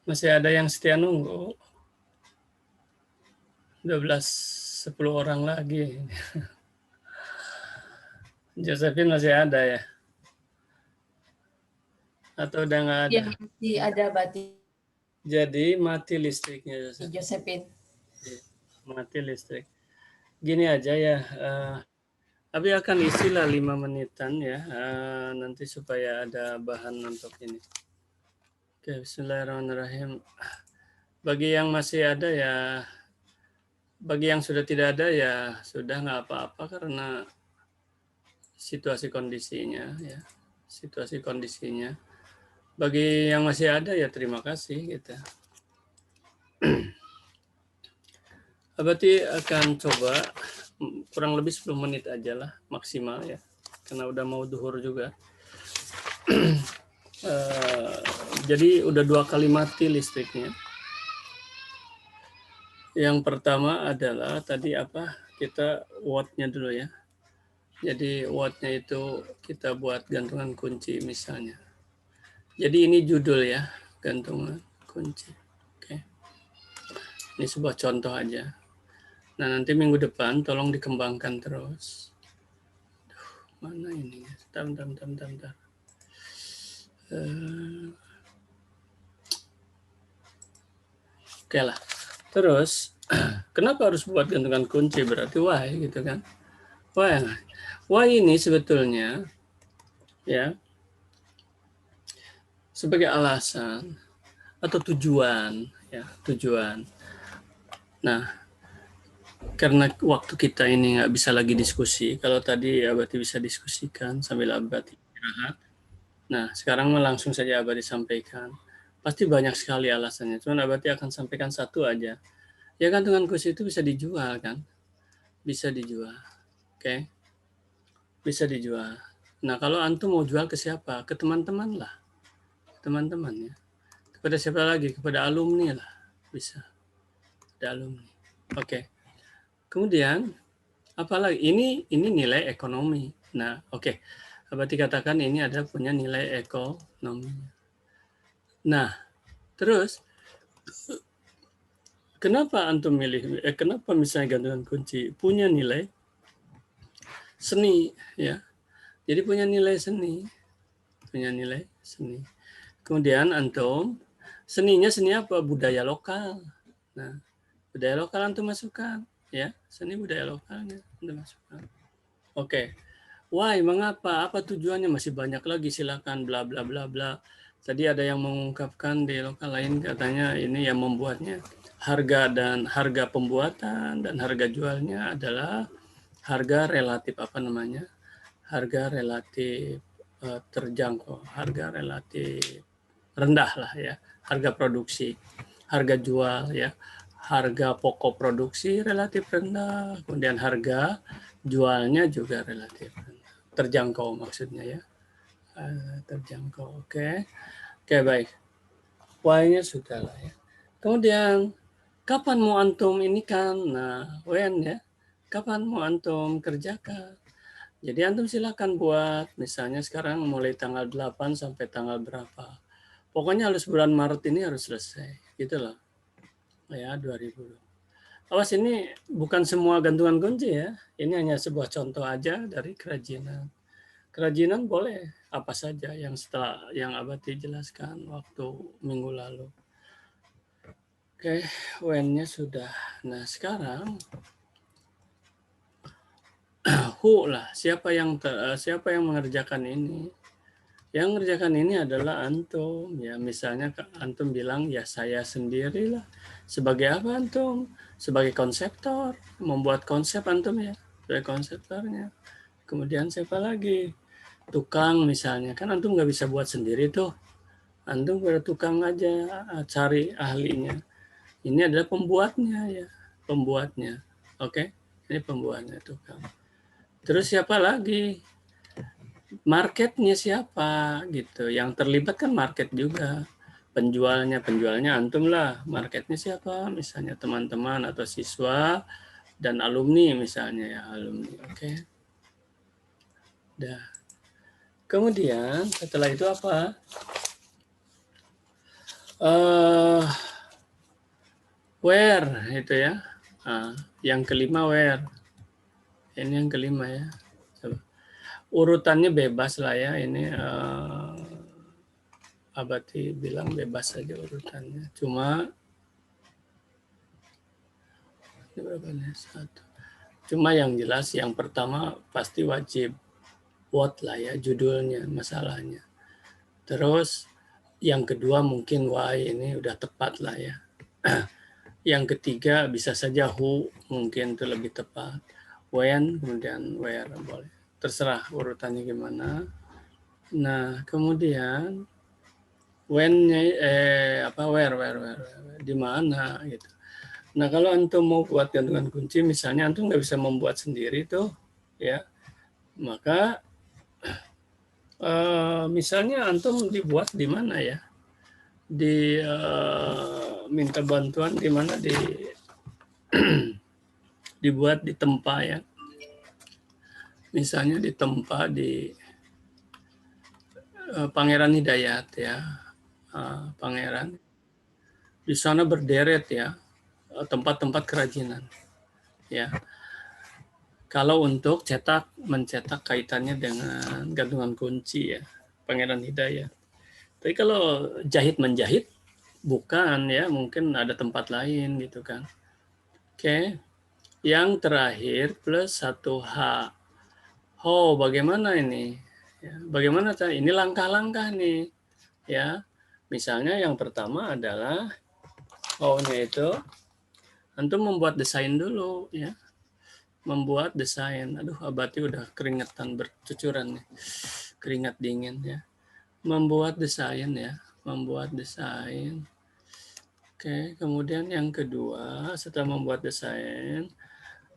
Masih ada yang setia nunggu. 10 orang lagi. Josephine masih ada ya? Atau udah nggak ada? Yang masih ada berarti Jadi mati listriknya Josephine. Josephine. Mati listrik. Gini aja ya, Abi akan isilah 5 menitan ya, nanti supaya ada bahan untuk ini. Oke, bismillahirrahmanirrahim. Bagi yang masih ada ya, bagi yang sudah tidak ada ya sudah nggak apa-apa karena situasi kondisinya ya, situasi kondisinya. Bagi yang masih ada ya terima kasih gitu. Berarti akan coba kurang lebih 10 menit aja lah maksimal ya, karena udah mau duhur juga. Jadi udah 2 kali mati listriknya. Yang pertama adalah tadi apa, kita wattnya dulu ya. Jadi wattnya itu kita buat gantungan kunci misalnya. Jadi ini judul ya, gantungan kunci. Oke. Ini sebuah contoh aja. Nah, nanti minggu depan tolong dikembangkan terus. Mana ini? Bentar. Oke lah. Terus, kenapa harus buat gantungan kunci? Berarti why gitu kan? Why ini sebetulnya ya sebagai alasan atau tujuan ya, tujuan. Nah, karena waktu kita ini nggak bisa lagi diskusi, kalau tadi Abati bisa diskusikan sambil Abati istirahat. Nah, sekarang langsung saja Abati sampaikan. Pasti banyak sekali alasannya, cuman Abati akan sampaikan satu aja. Ya gantungan kunci itu bisa dijual kan? Bisa dijual. Oke? Bisa dijual. Nah, kalau antum mau jual ke siapa? Ke teman-teman lah. Teman-teman ya. Kepada siapa lagi? Kepada alumni lah. Bisa. Ada alumni. Oke. Kemudian apalagi ini nilai ekonomi. Nah, oke. Berarti katakan ini ada punya nilai ekonomi. Nah, terus kenapa antum milih kenapa misalnya gantungan kunci punya nilai seni ya. Jadi punya nilai seni, punya nilai seni. Kemudian antum seninya seni apa? Budaya lokal. Nah, budaya lokal antum masukkan ya, seni budaya lokalnya antum masukkan. Oke. Why? Mengapa? Apa tujuannya? Masih banyak lagi. Silakan bla bla bla bla. Tadi ada yang mengungkapkan di lokal lain katanya ini yang membuatnya harga pembuatan dan harga jualnya adalah harga relatif apa namanya? Harga relatif terjangkau, harga relatif rendah lah ya, harga produksi, harga jual ya, harga pokok produksi relatif rendah, kemudian harga jualnya juga relatif rendah, terjangkau maksudnya ya, terjangkau. Oke baik, why-nya sudah lah ya. Kemudian kapan mau antum ini kan, nah when ya, kapan mau antum kerjakan? Jadi antum silakan buat, misalnya sekarang mulai tanggal 8 sampai tanggal berapa. Pokoknya harus bulan Maret ini harus selesai, gitu loh. Ya, 2000. Awas ini bukan semua gantungan kunci ya. Ini hanya sebuah contoh aja dari kerajinan. Kerajinan boleh apa saja yang setelah yang Abati jelaskan waktu minggu lalu. Oke, when-nya sudah. Nah, sekarang who lah, siapa yang mengerjakan ini? Yang mengerjakan ini adalah antum. Ya, misalnya antum bilang ya saya sendirilah. Sebagai apa antum? Sebagai konseptor, membuat konsep antum ya, sebagai konseptornya. Kemudian siapa lagi? Tukang misalnya, kan antum nggak bisa buat sendiri tuh. Antum pada tukang aja cari ahlinya. Ini adalah pembuatnya ya, pembuatnya. Oke, ini pembuatnya tukang. Terus siapa lagi? Marketnya siapa gitu, yang terlibat kan market juga, penjualnya antum lah, marketnya siapa, misalnya teman-teman atau siswa dan alumni misalnya ya, alumni. Oke. Kemudian setelah itu apa, Where itu ya. Yang kelima where. Ini yang kelima ya. Coba. Urutannya bebas lah ya ini. Abati bilang bebas saja urutannya. Cuma berapa nih? Satu. Cuma yang jelas yang pertama pasti wajib what lah ya judulnya masalahnya. Terus yang kedua mungkin why ini udah tepat lah ya. Yang ketiga bisa saja who mungkin itu lebih tepat. When kemudian where boleh. Terserah urutannya gimana. Nah, kemudian when-nya where di mana gitu. Nah, kalau antum mau buat gantungan kunci misalnya antum nggak bisa membuat sendiri tuh ya. Maka misalnya antum dibuat di mana ya? Di minta bantuan di mana dibuat di tempat ya. Misalnya di tempat di Pangeran Hidayat ya. Pangeran di sana berderet ya tempat-tempat kerajinan ya. Kalau untuk mencetak kaitannya dengan gantungan kunci ya, Pangeran Hidayat. Tapi kalau jahit menjahit bukan ya, mungkin ada tempat lain gitu kan. Oke. Yang terakhir plus 1H. Oh, bagaimana ini? Ya, bagaimana ini langkah-langkah nih? Ya. Misalnya yang pertama adalah nya itu antum membuat desain dulu ya. Membuat desain. Aduh, Abati udah keringetan bercucuran nih. Keringat dingin ya. Membuat desain ya. Membuat desain. Oke, kemudian yang kedua setelah membuat desain,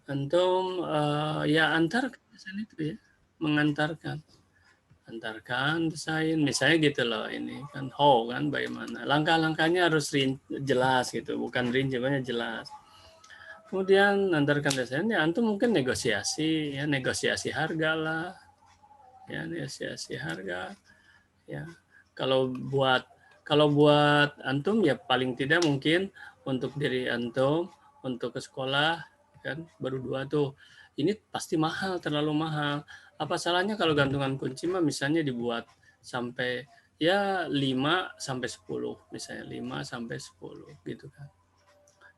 antum ya antarkan desain itu ya. Mengantarkan. Antarkan desain, misalnya gitu loh ini kan kan bagaimana. Langkah-langkahnya harus jelas gitu, bukan rinci, banyak jelas. Kemudian antarkan desain ya antum mungkin negosiasi ya, negosiasi harga lah. Ya, negosiasi harga. Ya. Kalau buat antum ya paling tidak mungkin untuk diri antum, untuk ke sekolah kan baru 2 tuh. Ini pasti mahal, terlalu mahal. Apa salahnya kalau gantungan kunci mah misalnya dibuat sampai ya 5 sampai 10 misalnya 5 sampai 10 gitu kan.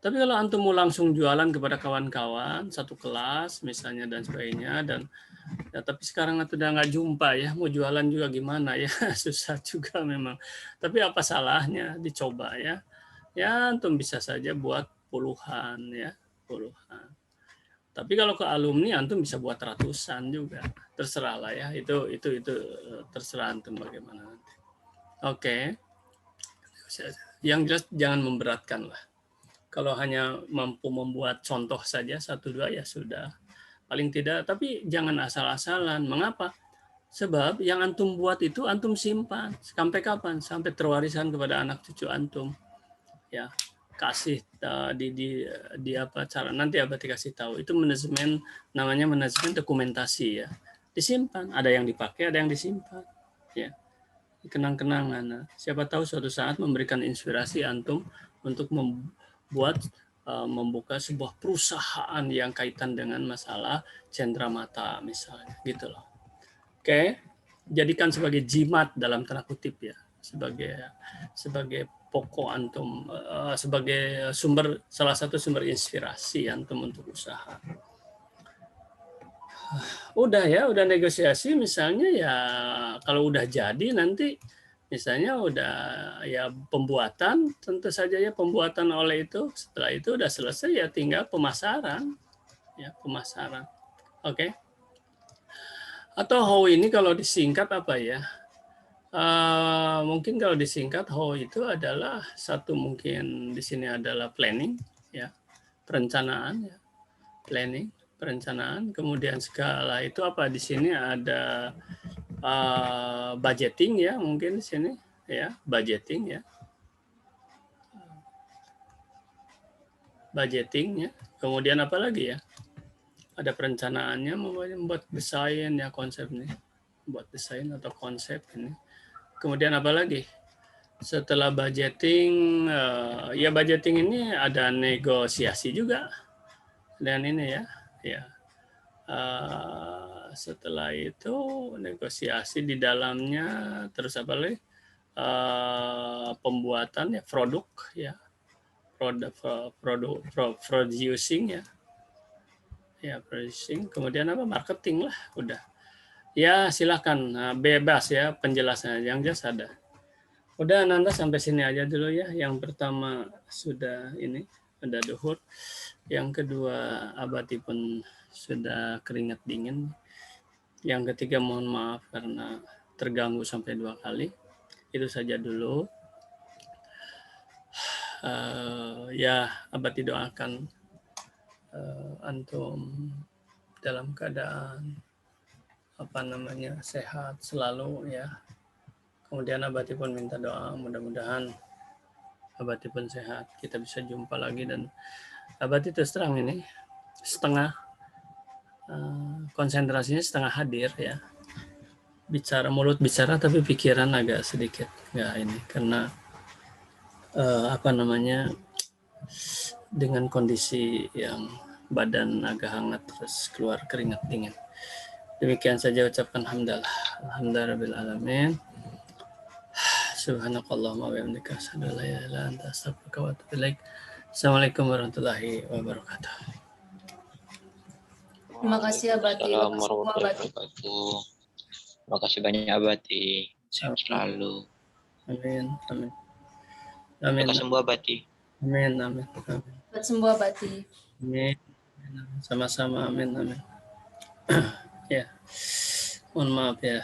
Tapi kalau antum mau langsung jualan kepada kawan-kawan satu kelas misalnya dan sebagainya dan ya, tapi sekarang udah nggak jumpa ya mau jualan juga gimana ya susah juga memang. Tapi apa salahnya dicoba ya? Ya antum bisa saja buat puluhan ya puluhan. Tapi kalau ke alumni antum bisa buat ratusan juga. Terserah lah ya. Itu terserah antum bagaimana nanti. Oke. Yang jelas jangan memberatkan lah. Kalau hanya mampu membuat contoh saja 1-2 ya sudah. Paling tidak, tapi jangan asal-asalan. Mengapa? Sebab yang antum buat itu antum simpan. Sampai kapan? Sampai terwarisan kepada anak cucu antum. Ya, kasih di apa cara nanti abah dikasih tahu itu manajemen, namanya manajemen dokumentasi ya, disimpan, ada yang dipakai ada yang disimpan ya, kenang-kenangan. Nah, siapa tahu suatu saat memberikan inspirasi antum untuk membuka sebuah perusahaan yang kaitan dengan masalah cendera mata misalnya gitu loh. Oke, jadikan sebagai jimat dalam tanda kutip ya, sebagai pokok antum, sebagai salah satu sumber inspirasi antum untuk usaha. Udah negosiasi misalnya ya, kalau udah jadi nanti misalnya udah ya pembuatan, tentu saja ya pembuatan oleh itu, setelah itu udah selesai ya tinggal pemasaran ya, pemasaran. Oke. Atau how ini kalau disingkat apa ya? Mungkin kalau disingkat how itu adalah satu, mungkin di sini adalah planning ya, perencanaan ya, planning, perencanaan. Kemudian skala itu apa di sini ada budgeting ya, mungkin di sini ya, budgeting ya. Budgeting ya. Kemudian apa lagi ya? Ada perencanaannya, membuat desain ya, konsepnya. Buat desain atau konsep ini. Kemudian apa lagi? Setelah budgeting, ya budgeting ini ada negosiasi juga dengan ini ya. Ya. Setelah itu negosiasi di dalamnya, terus apa lagi? Pembuatan ya produk ya, producing ya producing, kemudian apa marketing lah udah. Ya silakan bebas ya penjelasannya, yang jelas ada. Udah Nanda sampai sini aja dulu ya. Yang pertama sudah ini udah duhur. Yang kedua abadi pun sudah keringat dingin. Yang ketiga mohon maaf karena terganggu sampai 2 kali. Itu saja dulu. Ya abadi doakan antum dalam keadaan sehat selalu ya. Kemudian abadi pun minta doa mudah-mudahan abadi pun sehat, kita bisa jumpa lagi. Dan abadi terus terang ini setengah konsentrasinya setengah hadir ya, mulut bicara tapi pikiran agak sedikit nggak ini karena dengan kondisi yang badan agak hangat terus keluar keringat dingin. Demikian saja ucapkan alhamdulillah alamin. Subhanakallahumma wa bihamdika asyhadu an la ilaha illa anta astaghfiruka wa atubu ilaik. Assalamualaikum warahmatullahi wabarakatuh. Terima kasih Abadi. Terima kasih banyak Abadi. Sehat selalu. Amin. Amin. Amin. Cepat sembuh Abadi. Amin. Amin. Cepat sembuh Abadi. Amin. Sama-sama. Amin. Amin. Ya. Mohon maaf ya.